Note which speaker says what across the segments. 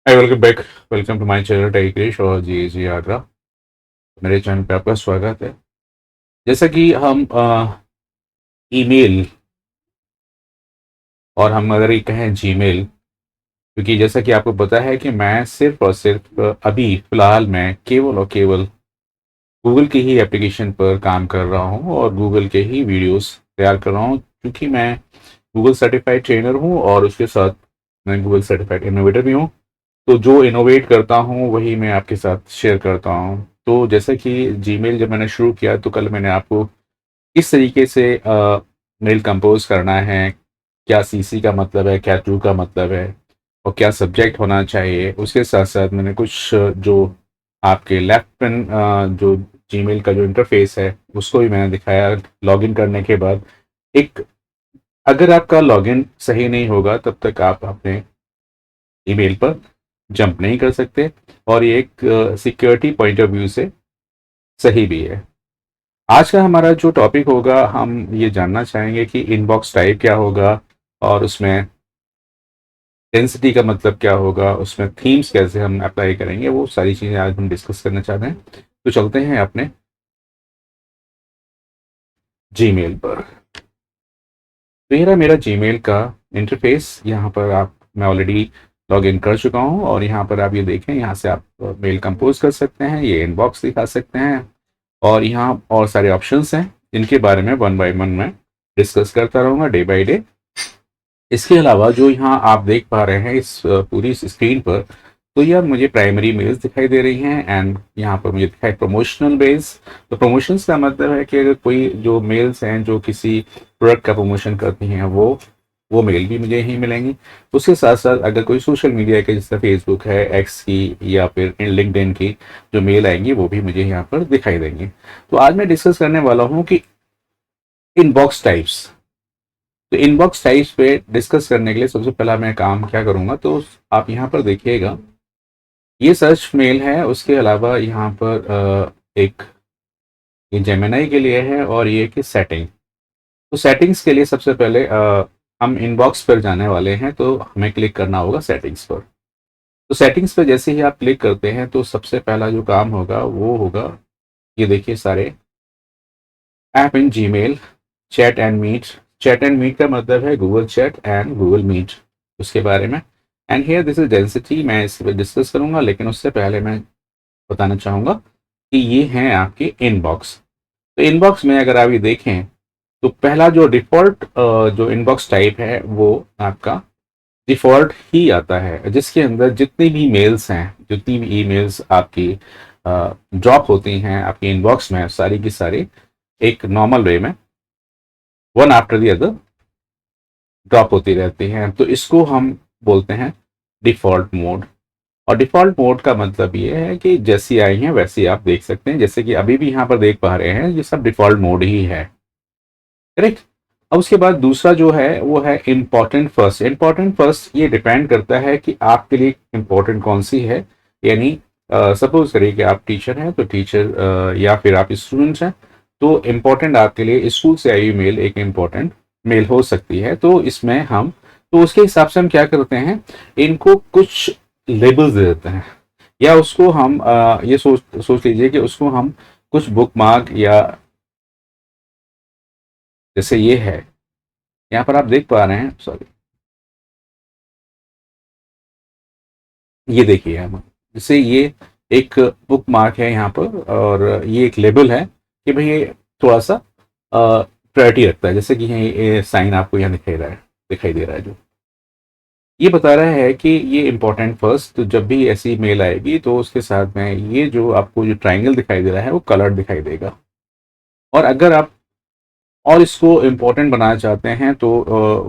Speaker 1: Hi, welcome back. Welcome to my channel tech Krish और जी जी आगरा। मेरे चैनल पे आपका स्वागत है। जैसा कि हम ईमेल और हम अगर ये कहें जीमेल, क्योंकि जैसा कि आपको पता है कि मैं सिर्फ और सिर्फ अभी फ़िलहाल मैं केवल और केवल गूगल की ही एप्लीकेशन पर काम कर रहा हूँ और गूगल के ही वीडियोस तैयार कर रहा हूँ, क्योंकि मैं गूगल सर्टिफाइड ट्रेनर हूँ और उसके साथ मैं गूगल सर्टिफाइड इनोवेटर भी हूँ। तो जो इनोवेट करता हूँ वही मैं आपके साथ शेयर करता हूँ। तो जैसे कि जीमेल जब मैंने शुरू किया तो कल मैंने आपको किस तरीके से मेल कंपोज करना है, क्या सीसी का मतलब है, क्या टू का मतलब है और क्या सब्जेक्ट होना चाहिए, उसके साथ साथ मैंने कुछ जो आपके लेफ्ट पेन जो जीमेल का जो इंटरफेस है उसको भी मैंने दिखाया। लॉगिन करने के बाद एक, अगर आपका लॉगिन सही नहीं होगा तब तक आप अपने ईमेल पर जंप नहीं कर सकते, और ये एक सिक्योरिटी पॉइंट ऑफ व्यू से सही भी है। आज का हमारा जो टॉपिक होगा, हम ये जानना चाहेंगे कि इनबॉक्स टाइप क्या होगा और उसमें डेंसिटी का मतलब क्या होगा, उसमें थीम्स कैसे हम अप्लाई करेंगे, वो सारी चीज़ें आज हम डिस्कस करना चाहते हैं। तो चलते हैं अपने जीमेल पर। तो ये रहा मेरा जीमेल का इंटरफेस। यहाँ पर आप, मैं ऑलरेडी लॉग इन कर चुका हूँ और यहाँ पर आप ये देखें, यहाँ से आप मेल कंपोज कर सकते हैं, ये इनबॉक्स दिखा सकते हैं और यहाँ और सारे ऑप्शंस हैं जिनके बारे में वन बाय वन मैं डिस्कस करता रहूँगा डे बाय डे। इसके अलावा जो यहाँ आप देख पा रहे हैं इस पूरी स्क्रीन पर, तो यह मुझे प्राइमरी मेल्स दिखाई दे रही हैं एंड यहाँ पर मुझे दिखाई प्रमोशनल मेल्स। तो प्रमोशंस का मतलब है कि अगर कोई जो मेल्स हैं जो किसी प्रोडक्ट का प्रमोशन करती हैं, वो मेल भी मुझे यहीं मिलेंगी। उसके साथ साथ अगर कोई सोशल मीडिया के, जैसे फेसबुक है, एक्स की या फिर लिंक्डइन की जो मेल आएंगी, वो भी मुझे यहाँ पर दिखाई देंगी। तो आज मैं डिस्कस करने वाला हूँ कि इनबॉक्स टाइप्स। तो इनबॉक्स टाइप्स पे डिस्कस करने के लिए सबसे पहला मैं काम क्या करूँगा, तो आप यहाँ पर देखिएगा, ये सर्च मेल है। उसके अलावा यहाँ पर एक ये जेमिनाई के लिए है और ये कि सेटिंग। तो सेटिंग्स के लिए सबसे पहले हम इनबॉक्स पर जाने वाले हैं, तो हमें क्लिक करना होगा सेटिंग्स पर। तो सेटिंग्स पर जैसे ही आप क्लिक करते हैं तो सबसे पहला जो काम होगा वो होगा, ये देखिए सारे app in Gmail, chat and meet. Chat and meet का मतलब है Google chat and Google meet, उसके बारे में। And here this is density, मैं इस पर डिस्कस करूंगा, लेकिन उससे पहले मैं बताना चाहूंगा कि ये हैं आपके इनबॉक्स। तो इनबॉक्स में अगर आप ये देखें तो पहला जो डिफॉल्ट जो इनबॉक्स टाइप है वो आपका डिफॉल्ट ही आता है, जिसके अंदर जितनी भी मेल्स हैं, जितनी भी ईमेल्स आपकी ड्रॉप होती हैं आपकी इनबॉक्स में, सारी की सारी एक नॉर्मल वे में one after the other drop होती रहती हैं। तो इसको हम बोलते हैं डिफॉल्ट मोड। और डिफॉल्ट मोड का मतलब ये है कि जैसी आई हैं वैसी आप देख सकते हैं, जैसे कि अभी भी यहाँ पर देख पा रहे हैं, ये सब डिफॉल्ट मोड ही है। करेक्ट। अब उसके बाद दूसरा जो है वो है इम्पोर्टेंट फर्स्ट। इम्पोर्टेंट फर्स्ट ये डिपेंड करता है कि आपके लिए इम्पोर्टेंट कौन सी है। यानी सपोज करिए कि आप टीचर हैं तो टीचर, या फिर आप स्टूडेंट्स हैं तो इम्पोर्टेंट आपके लिए स्कूल से आई हुई मेल एक इम्पोर्टेंट मेल हो सकती है। तो इसमें हम, तो उसके हिसाब से हम क्या करते हैं, इनको कुछ लेबल्स दे देते हैं, या उसको हम ये सोच सोच लीजिए कि उसको हम कुछ बुक मार्क, या जैसे ये है, यहाँ पर आप देख पा रहे हैं, सॉरी, ये देखिए हम, जैसे ये एक बुक मार्क है यहाँ पर और ये एक लेबल है कि भाई ये थोड़ा सा प्रायोरिटी रखता है। जैसे कि ये साइन आपको यहाँ दिखाई दे रहा है, जो ये बता रहा है कि ये इंपॉर्टेंट फर्स्ट। तो जब भी ऐसी मेल आएगी तो उसके साथ में ये जो आपको जो ट्राइंगल दिखाई दे रहा है वो कलर दिखाई देगा। और अगर आप और इसको इम्पोर्टेंट बनाना चाहते हैं तो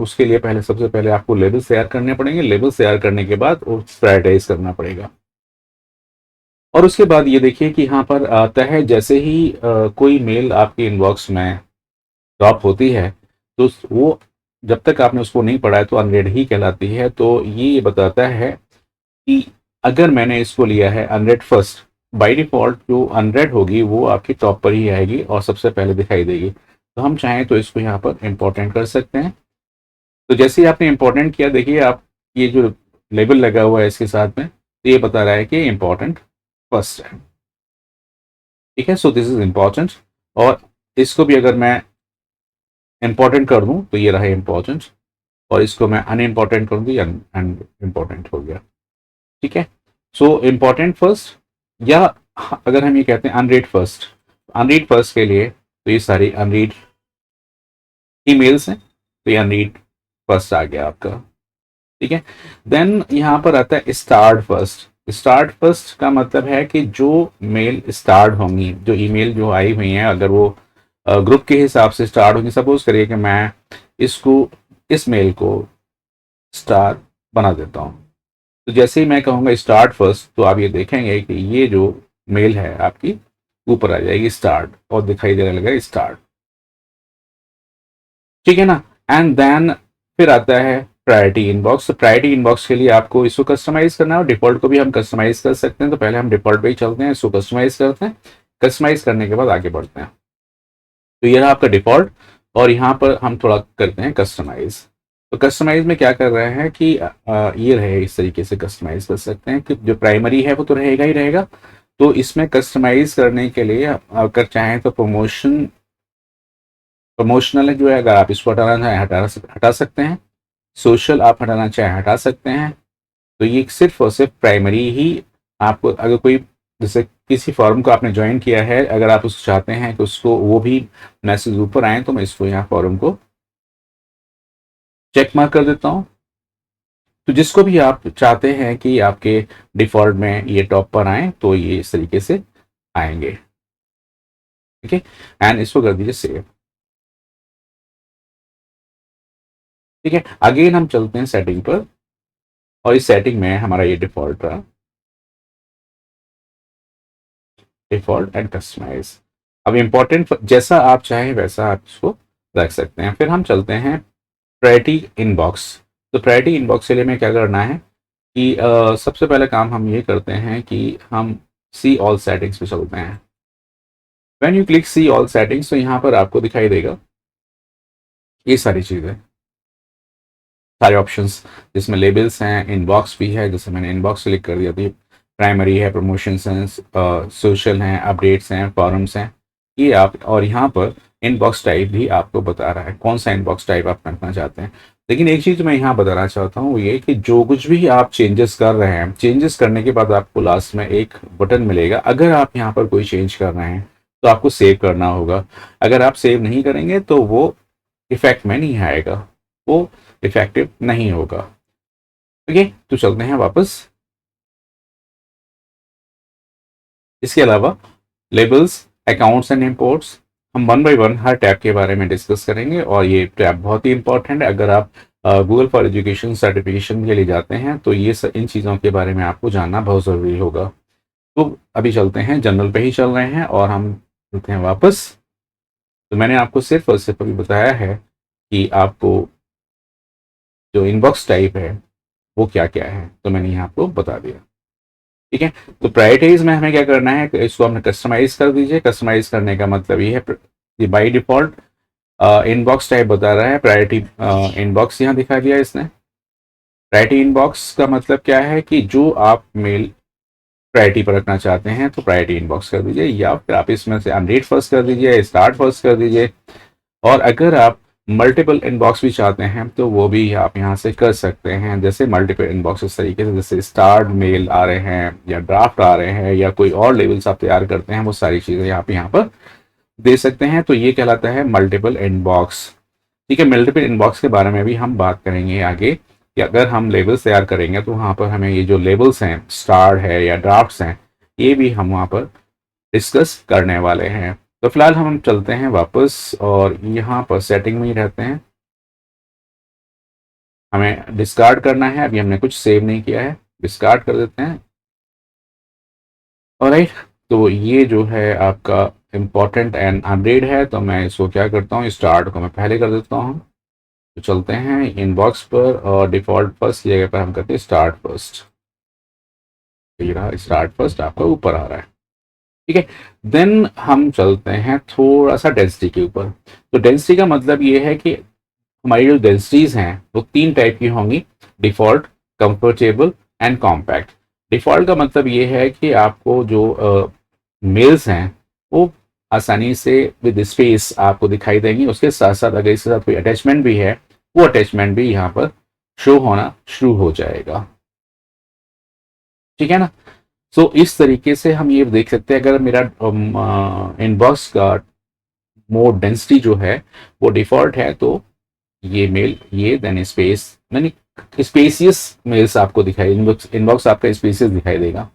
Speaker 1: उसके लिए पहले, सबसे पहले आपको लेबल्स तैयार करने पड़ेंगे। लेबल्स तैयार करने के बाद प्रायोरिटाइज करना पड़ेगा। और उसके बाद ये देखिए कि यहाँ पर आता है, जैसे ही कोई मेल आपके इनबॉक्स में ड्रॉप होती है तो वो, जब तक आपने उसको नहीं पढ़ा है तो अनरेड ही कहलाती है। तो ये बताता है कि अगर मैंने इसको लिया है अनरेड फर्स्ट, बाय डिफॉल्ट जो अनरेड होगी वो आपकी टॉप पर ही आएगी और सबसे पहले दिखाई देगी। तो हम चाहें तो इसको यहाँ पर इम्पोर्टेंट कर सकते हैं। तो जैसे ही आपने इम्पोर्टेंट किया, देखिए आप, ये जो लेबल लगा हुआ है इसके साथ में, तो ये बता रहा है कि इम्पोर्टेंट फर्स्ट है। ठीक है, सो दिस इज इम्पोर्टेंट। और इसको भी अगर मैं इम्पोर्टेंट कर दूं तो ये रहा इम्पोर्टेंट, और इसको मैं अनइम्पोर्टेंट कर दूं, या अनइम्पोर्टेंट हो गया। ठीक है, सो इम्पोर्टेंट फर्स्ट, या अगर हम ये कहते हैं अनरीड फर्स्ट, अनरीड फर्स्ट के लिए तो ये सारी अनरीड ईमेल्स हैं, तो ये अनरीड फर्स्ट आ गया आपका। ठीक है, देन यहाँ पर आता है स्टार्ट फर्स्ट। स्टार्ट फर्स्ट का मतलब है कि जो मेल स्टार्ट होंगी, जो ईमेल जो आई हुई हैं, अगर वो ग्रुप के हिसाब से स्टार्ट होंगी, सपोज करिए कि मैं इसको, इस मेल को स्टार बना देता हूँ, तो जैसे ही मैं कहूँगा स्टार्ट फर्स्ट, तो आप ये देखेंगे कि ये जो मेल है आपकी ऊपर आ जाएगी स्टार्ट, और दिखाई देने लगेगा स्टार्ट। ठीक है ना, एंड देन फिर आता है प्रायोरिटी इनबॉक्स। तो प्रायोरिटी इनबॉक्स के लिए आपको इसको कस्टमाइज करना है, और डिफॉल्ट को भी हम कस्टमाइज कर सकते हैं। तो पहले हम डिफॉल्ट पे ही चलते हैं, इसको कस्टमाइज करते हैं, कस्टमाइज करने के बाद आगे बढ़ते हैं। तो ये रहा आपका डिफॉल्ट, और यहाँ पर हम थोड़ा करते हैं कस्टमाइज। तो कस्टमाइज में क्या कर रहे हैं कि ये रहे, इस तरीके से कस्टमाइज कर सकते हैं कि जो प्राइमरी है वो तो रहेगा ही रहेगा। तो इसमें कस्टमाइज करने के लिए अगर चाहें तो प्रमोशनल जो है, अगर आप इसको हटाना चाहें हटा सकते हैं। सोशल आप हटाना चाहें हटा सकते हैं। तो ये सिर्फ और सिर्फ प्राइमरी ही आपको, अगर कोई जैसे किसी फॉर्म को आपने ज्वाइन किया है, अगर आप उसको चाहते हैं कि उसको वो भी मैसेज ऊपर आए, तो मैं इसको यहाँ फॉर्म को चेक मार्क कर देता हूँ। तो जिसको भी आप चाहते हैं कि आपके डिफॉल्ट में ये टॉप पर आए, तो ये इस तरीके से आएंगे। ठीक है, एंड इसको कर दीजिए सेव। ठीक है, अगेन हम चलते हैं सेटिंग पर, और इस सेटिंग में हमारा ये डिफॉल्ट रहा, डिफॉल्ट एंड कस्टमाइज। अब इंपॉर्टेंट जैसा आप चाहें वैसा आप इसको रख सकते हैं। फिर हम चलते हैं प्रायोरिटी इनबॉक्स। तो प्रायोरिटी इनबॉक्स के लिए हमें क्या करना है कि सबसे पहले काम हम ये करते हैं कि हम सी ऑल सेटिंग्स पे चलते हैं। When you click see all settings, तो यहाँ पर आपको दिखाई देगा ये सारी चीज़ें, सारे ऑप्शंस, जिसमें लेबल्स हैं, इनबॉक्स भी है, जैसे मैंने इनबॉक्स क्लिक कर दिया, तो प्राइमरी है, प्रमोशंस हैं, सोशल हैं, अपडेट्स हैं, फॉरम्स हैं, ये आप, और यहाँ पर इनबॉक्स टाइप भी आपको बता रहा है कौन सा इनबॉक्स टाइप आप रखना चाहते हैं। लेकिन एक चीज़ मैं यहाँ बताना चाहता हूँ, वो ये कि जो कुछ भी आप चेंजेस कर रहे हैं, चेंजेस करने के बाद आपको लास्ट में एक बटन मिलेगा। अगर आप यहाँ पर कोई चेंज कर रहे हैं तो आपको सेव करना होगा। अगर आप सेव नहीं करेंगे तो वो इफेक्ट में नहीं आएगा, वो इफेक्टिव नहीं होगा। ओके, तो चलते हैं वापस। इसके अलावा लेबल्स, अकाउंट्स एंड इंपोर्ट्स, हम one by one her tab के बारे में डिस्कस करेंगे, और ये टैब बहुत ही इंपॉर्टेंट है। अगर आप गूगल फॉर एजुकेशन सर्टिफिकेशन के लिए जाते हैं, तो ये इन चीज़ों के बारे में आपको जानना बहुत ज़रूरी होगा। तो अभी चलते हैं, जनरल पे ही चल रहे हैं, और हम चलते हैं वापस। तो मैंने आपको सिर्फ और सिर्फ अभी बताया है कि आपको जो इनबॉक्स टाइप है वो क्या क्या है, तो मैंने यहाँ आपको बता दिया। ठीक है, तो प्रायोरिटीज में हमें क्या करना है कि इसको हमने कस्टमाइज कर दीजिए। कस्टमाइज करने का मतलब ये है, बाई डिफॉल्ट इनबॉक्स टाइप बता रहा है, प्रायोरिटी इनबॉक्स यहाँ दिखा दिया इसने। प्रायोरिटी इनबॉक्स का मतलब क्या है कि जो आप मेल प्रायोरिटी पर रखना चाहते हैं, तो प्रायोरिटी इनबॉक्स कर दीजिए, या फिर आप इसमें से अनरीड फर्स्ट कर दीजिए, स्टार्ट फर्स्ट कर दीजिए। और अगर आप मल्टीपल इनबॉक्स भी चाहते हैं, तो वो भी आप यहाँ से कर सकते हैं। जैसे मल्टीपल इनबॉक्स इस तरीके से, जैसे स्टार्ट मेल आ रहे हैं, या ड्राफ्ट आ रहे हैं, या कोई और लेवल्स आप तैयार करते हैं, वो सारी चीज़ें आप यहाँ पर दे सकते हैं। तो ये कहलाता है मल्टीपल इनबॉक्स। ठीक है, मल्टीपल इनबॉक्स के बारे में भी हम बात करेंगे आगे, कि अगर हम लेबल्स तैयार करेंगे तो वहाँ पर हमें ये जो लेबल्स हैं, स्टार्ट है या ड्राफ्ट्स हैं, ये भी हम वहाँ पर डिस्कस करने वाले हैं। तो फिलहाल हम चलते हैं वापस, और यहाँ पर सेटिंग में ही रहते हैं। हमें डिस्कार्ड करना है, अभी हमने कुछ सेव नहीं किया है, डिस्कार्ड कर देते हैं। ऑलराइट, तो ये जो है आपका इम्पोर्टेंट एंड अपडेट है, तो मैं इसको क्या करता हूँ, स्टार्ट को मैं पहले कर देता हूँ। तो चलते हैं इनबॉक्स पर, और डिफॉल्ट फर्स्ट की जगह पर हम करते हैं स्टार्ट फर्स्ट। ये रहा स्टार्ट फर्स्ट आपका ऊपर आ रहा है। ठीक है, देन हम चलते हैं थोड़ा सा डेंसिटी के ऊपर। तो डेंसिटी का मतलब ये है कि हमारी जो डेंसिटीज हैं वो तीन टाइप की होंगी, default, comfortable and compact. Default का मतलब ये है कि आपको जो मेल्स हैं वो आसानी से विद स्पेस आपको दिखाई देंगी। उसके साथ-साथ अगर इसके साथ कोई अटैचमेंट भी है, वो अटैचमेंट भी यहाँ पर शो होना शुरू हो जाएगा। ठीक है ना? सो इस तरीके से हम ये देख सकते हैं अगर मेरा इनबॉक्स का मोड डेंसिटी जो है वो डिफ़ॉल्ट है तो ये मेल ये देन स्पेस यानी स्पेसियस मेल्स आपको दिखाई इनबॉक्स इनबॉक्स आपका स्पेसियस दिखाई देगा।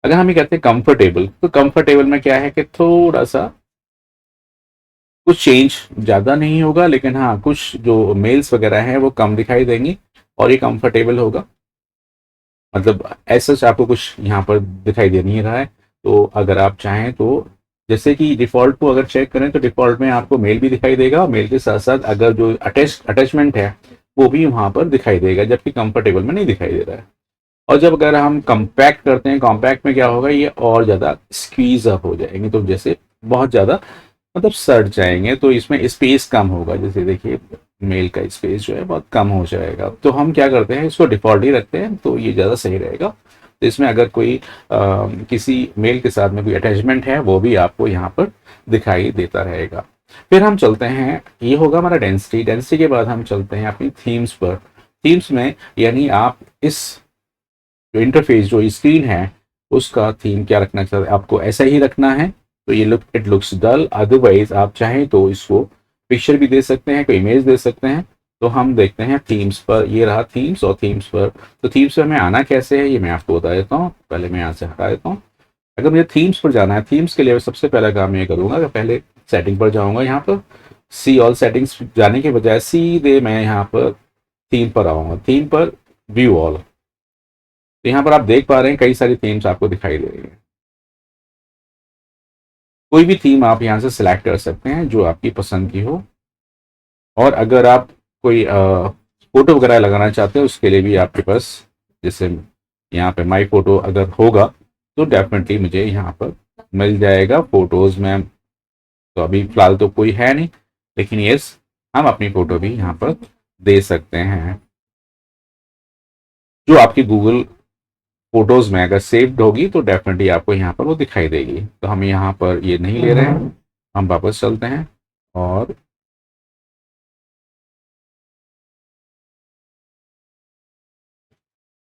Speaker 1: अगर हम ये कहते हैं कंफर्टेबल तो कंफर्टेबल में क्या है कि थोड़ा सा कुछ चेंज ज़्यादा नहीं होगा लेकिन हाँ कुछ जो मेल्स वगैरह हैं वो कम दिखाई देंगी और ये कंफर्टेबल होगा। मतलब ऐसा आपको कुछ यहाँ पर दिखाई दे नहीं रहा है। तो अगर आप चाहें तो जैसे कि डिफ़ॉल्ट को अगर चेक करें तो डिफ़ॉल्ट में आपको मेल भी दिखाई देगा और मेल के साथ-साथ अगर जो अटैचमेंट है वो भी वहाँ पर दिखाई देगा जबकि कंफर्टेबल में नहीं दिखाई दे रहा है। और जब अगर हम कंपैक्ट करते हैं कॉम्पैक्ट में क्या होगा ये और ज़्यादा स्क्वीज अप हो जाएंगे तो जैसे बहुत ज़्यादा मतलब सड़ जाएंगे तो इसमें स्पेस कम होगा। जैसे देखिए मेल का स्पेस जो है बहुत कम हो जाएगा। तो हम क्या करते हैं इसको डिफ़ॉल्ट ही रखते हैं तो ये ज़्यादा सही रहेगा। तो इसमें अगर कोई किसी मेल के साथ में कोई अटैचमेंट है वो भी आपको यहाँ पर दिखाई देता रहेगा। फिर हम चलते हैं ये होगा हमारा डेंसिटी। डेंसिटी के बाद हम चलते हैं अपनी थीम्स पर। थीम्स में यानी आप इस जो इंटरफेस जो स्क्रीन है उसका थीम क्या रखना चाहते हैं आपको ऐसा ही रखना है तो ये इट लुक्स डल। अदरवाइज आप चाहें तो इसको पिक्चर भी दे सकते हैं कोई इमेज दे सकते हैं। तो हम देखते हैं थीम्स पर। ये रहा थीम्स और थीम्स पर। तो थीम्स पर हमें आना कैसे है ये मैं आपको बता देता हूँ। पहले मैं यहाँ से हटा देता हूँ। अगर मुझे थीम्स पर जाना है थीम्स के लिए सबसे पहला काम ये करूंगा कि पहले सेटिंग पर जाऊंगा। यहाँ पर सी ऑल सेटिंग्स जाने के बजाय सीधे मैं यहाँ पर थीम पर आऊंगा। थीम पर व्यू ऑल। तो यहाँ पर आप देख पा रहे हैं कई सारी थीम्स आपको दिखाई दे रही है। कोई भी थीम आप यहाँ से सिलेक्ट कर सकते हैं जो आपकी पसंद की हो। और अगर आप कोई फोटो वगैरह लगाना चाहते हैं उसके लिए भी आपके पास जैसे यहाँ पे माई फोटो अगर होगा तो डेफिनेटली मुझे यहाँ पर मिल जाएगा फोटोज में। तो अभी फिलहाल तो कोई है नहीं लेकिन यस हम अपनी फोटो भी यहाँ पर दे सकते हैं जो आपकी गूगल फोटोज में अगर सेव्ड होगी तो डेफिनेटली आपको यहाँ पर वो दिखाई देगी। तो हम यहाँ पर ये नहीं ले रहे हैं। हम वापस चलते हैं और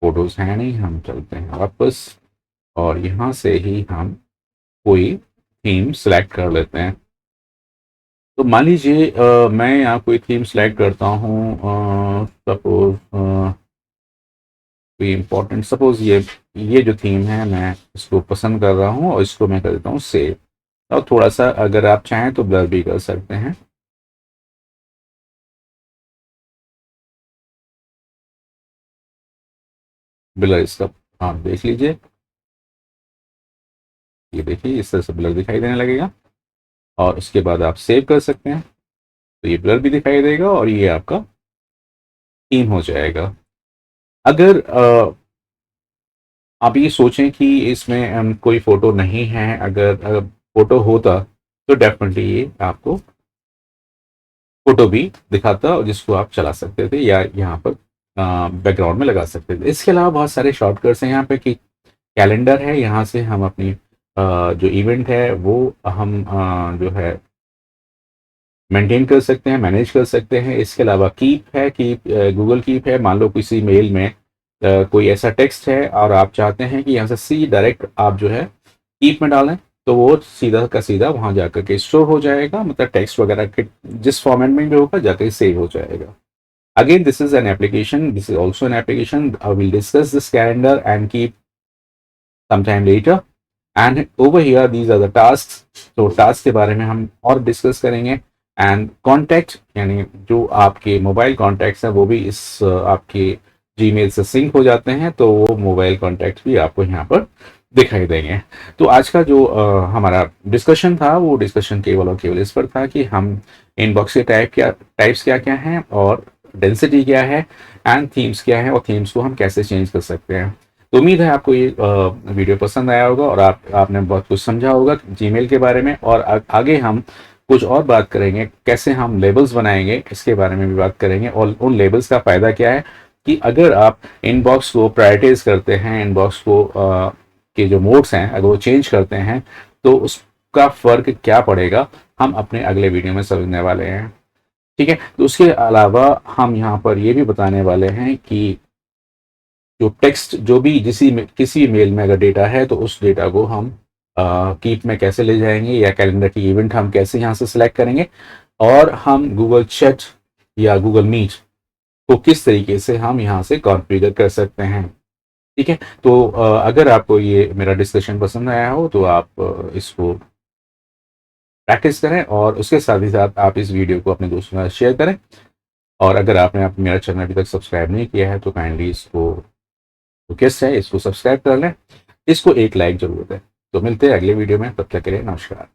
Speaker 1: फोटोज हैं नहीं हम चलते हैं वापस और यहाँ से ही हम कोई थीम सेलेक्ट कर लेते हैं। तो मान लीजिए मैं यहाँ कोई थीम सेलेक्ट करता हूँ। सपोज कोई इम्पोर्टेंट सपोज ये जो थीम है मैं इसको पसंद कर रहा हूँ और इसको मैं कर देता हूँ सेव। और थोड़ा सा अगर आप चाहें तो ब्लर भी कर सकते हैं। ब्लर इसका आप देख लीजिए। ये देखिए इस तरह से ब्लर दिखाई देने लगेगा और उसके बाद आप सेव कर सकते हैं तो ये ब्लर भी दिखाई देगा और ये आपका थीम हो जाएगा। अगर आप ये सोचें कि इसमें कोई फोटो नहीं है अगर फोटो होता तो डेफिनेटली ये आपको फोटो भी दिखाता और जिसको आप चला सकते थे या यहाँ पर बैकग्राउंड में लगा सकते थे। इसके अलावा बहुत सारे शॉर्टकट्स हैं यहाँ पे कि कैलेंडर है। यहाँ से हम अपनी जो इवेंट है वो हम जो है मेंटेन कर सकते हैं मैनेज कर सकते हैं। इसके अलावा कीप है कीप गूगल कीप है। मान लो किसी मेल में कोई ऐसा टेक्स्ट है और आप चाहते हैं कि यहाँ से सी डायरेक्ट आप जो है कीप में डालें तो वो सीधा का सीधा वहाँ जाकर के स्टोर हो जाएगा। मतलब टेक्स्ट वगैरह के जिस फॉर्मेट में भी होगा जाकर सेव हो जाएगा। Again this is an application this is also an application. I will discuss this calendar and keep sometime later and over here these are the tasks। तो टास्क के बारे में हम और डिस्कस करेंगे। एंड कॉन्टैक्ट यानी जो आपके मोबाइल कॉन्टैक्ट्स हैं वो भी इस आपके जीमेल से सिंक हो जाते हैं तो वो मोबाइल कॉन्टैक्ट भी आपको यहाँ पर दिखाई देंगे। तो आज का जो हमारा डिस्कशन था वो डिस्कशन केवल और केवल इस पर था कि हम इनबॉक्स के टाइप्स क्या क्या हैं और डेंसिटी क्या है एंड थीम्स क्या है और थीम्स को हम कैसे चेंज कर सकते हैं। तो उम्मीद है आपको ये वीडियो पसंद आया होगा और आपने बहुत कुछ समझा होगा जीमेल के बारे में। और आगे हम कुछ और बात करेंगे कैसे हम लेबल्स बनाएंगे इसके बारे में भी बात करेंगे और उन लेबल्स का फ़ायदा क्या है कि अगर आप इनबॉक्स को प्रायोरिटाइज करते हैं, इनबॉक्स को के जो मोड्स हैं अगर वो चेंज करते हैं तो उसका फ़र्क क्या पड़ेगा, हम अपने अगले वीडियो में समझने वाले हैं। ठीक है, तो उसके अलावा हम यहाँ पर ये भी बताने वाले हैं कि जो टेक्स्ट जो भी किसी मेल में अगर डेटा है तो उस डेटा को हम कीप में कैसे ले जाएंगे, या कैलेंडर की इवेंट हम कैसे यहाँ से सिलेक्ट करेंगे, और हम गूगल चैट या गूगल मीट को किस तरीके से हम यहाँ से कॉन्फ़िगर कर सकते हैं। ठीक है, तो अगर आपको ये मेरा डिस्कशन पसंद आया हो तो आप इसको प्रैक्टिस करें, और उसके साथ ही साथ आप इस वीडियो को अपने दोस्तों के साथ शेयर करें। और अगर आपने मेरा चैनल अभी तक सब्सक्राइब नहीं किया है तो काइंडली इसको, रिक्वेस्ट है, इसको सब्सक्राइब कर लें, इसको एक लाइक जरूर दें। तो मिलते हैं अगले वीडियो में, तब तक के लिए नमस्कार।